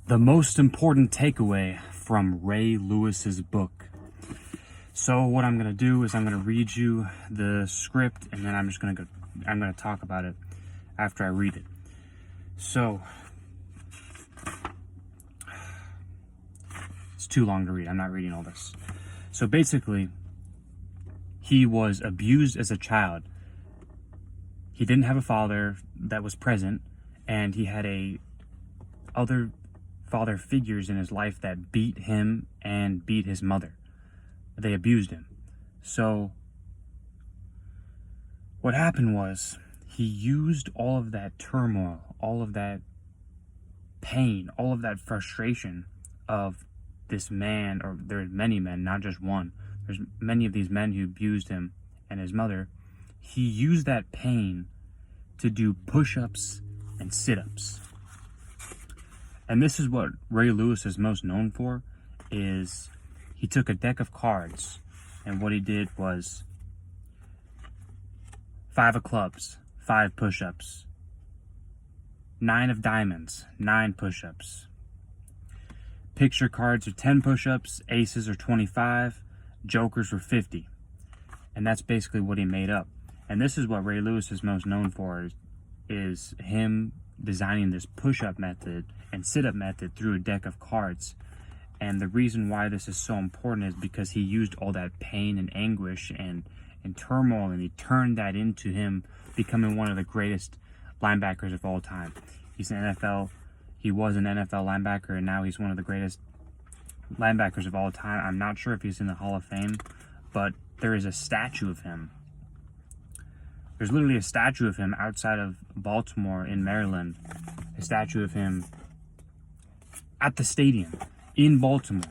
The most important takeaway from Ray Lewis's book. So what I'm going to do is I'm going to read you the script, and then I'm going to talk about it after I read it. So it's too long to read. I'm not reading all this. So basically, he was abused as a child. He didn't have a father that was present, and he had other father figures in his life that beat him and beat his mother. They abused him. So what happened was he used all of that turmoil, all of that pain, all of that frustration of this man, or there's many men, not just one. There's many of these men who abused him and his mother. He used that pain to do push-ups and sit-ups. And this is what Ray Lewis is most known for, is he took a deck of cards, and what he did was 5 of clubs, 5 push-ups, 9 of diamonds, 9 push-ups. Picture cards are 10 push-ups, aces are 25, jokers were 50. And that's basically what he made up. And this is what Ray Lewis is most known for, is him designing this push-up method and sit-up method through a deck of cards. And the reason why this is so important is because he used all that pain and anguish and turmoil, and he turned that into him becoming one of the greatest linebackers of all time. He was an NFL linebacker, and now he's one of the greatest linebackers of all time. I'm not sure if he's in the Hall of Fame, but there is a statue of him. There's literally a statue of him outside of Baltimore in Maryland. A statue of him at the stadium in Baltimore.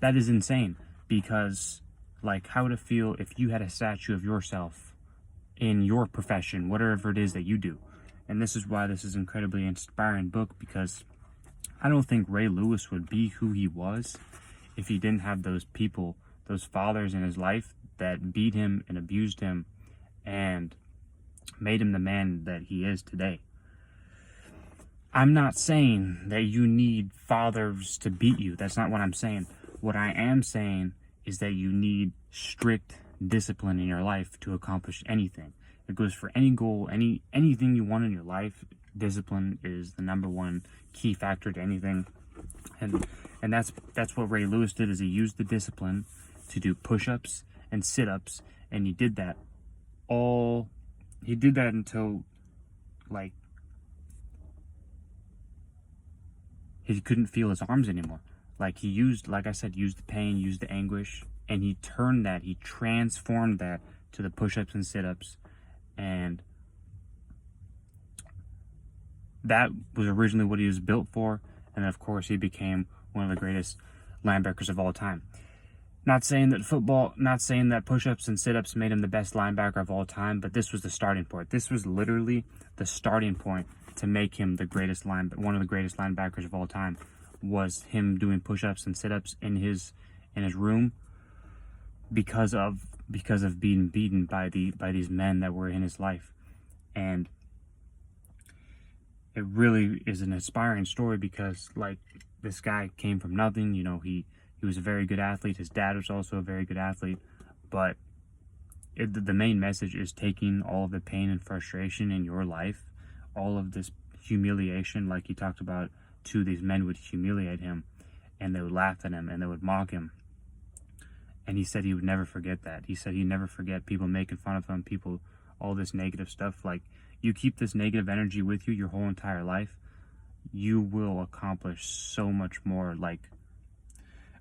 That is insane, because like, how would it feel if you had a statue of yourself in your profession, whatever it is that you do? And this is why this is an incredibly inspiring book, because I don't think Ray Lewis would be who he was if he didn't have those people, those fathers in his life that beat him and abused him and made him the man that he is today. I'm not saying that you need fathers to beat you. That's not what I'm saying. What I am saying is that you need strict discipline in your life to accomplish anything. It goes for any goal, anything you want in your life. Discipline is the number one key factor to anything. And that's what Ray Lewis did, is he used the discipline to do push-ups and sit-ups, and he did that until like he couldn't feel his arms anymore. Like, he used the pain, used the anguish, and he transformed that to the push-ups and sit-ups. And that was originally what he was built for. And of course, he became one of the greatest linebackers of all time. Not saying that push-ups and sit-ups made him the best linebacker of all time, but this was the starting point. This was literally the starting point to make him one of the greatest linebackers of all time. Was him doing push-ups and sit-ups in his room because of being beaten by these men that were in his life. And it really is an inspiring story, because like, this guy came from nothing. You know, he was a very good athlete. His dad was also a very good athlete, but the main message is taking all of the pain and frustration in your life, all of this humiliation, like he talked about. These men would humiliate him, and they would laugh at him, and they would mock him. And he said he would never forget that. He said he'd never forget people making fun of him, all this negative stuff. Like, you keep this negative energy with you your whole entire life, you will accomplish so much more. Like,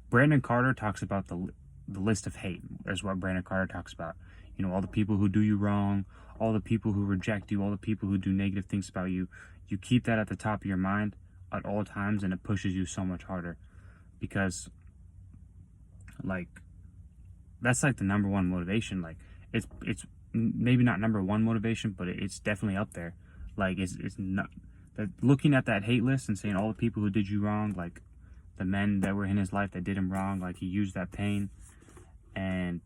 Brandon Carter talks about the list of hate, is what Brandon Carter talks about. You know, all the people who do you wrong, all the people who reject you, all the people who do negative things about you. You keep that at the top of your mind at all times, and it pushes you so much harder, because like, that's like the number one motivation. Like, it's maybe not number one motivation, but it's definitely up there. Like, it's not that, looking at that hate list and saying all the people who did you wrong, like the men that were in his life that did him wrong, like, he used that pain and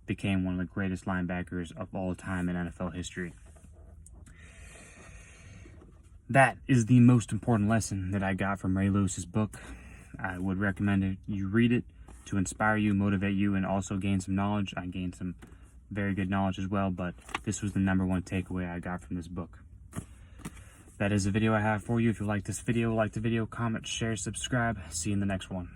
became one of the greatest linebackers of all time in NFL history. that is the most important lesson that I got from Ray Lewis's book. I would recommend it. You read it to inspire you, motivate you, and also gain some knowledge. I gained some very good knowledge as well, but this was the #1 takeaway I got from this book. That is the video I have for you. If you like this video, like the video, comment, share, subscribe. See you in the next one.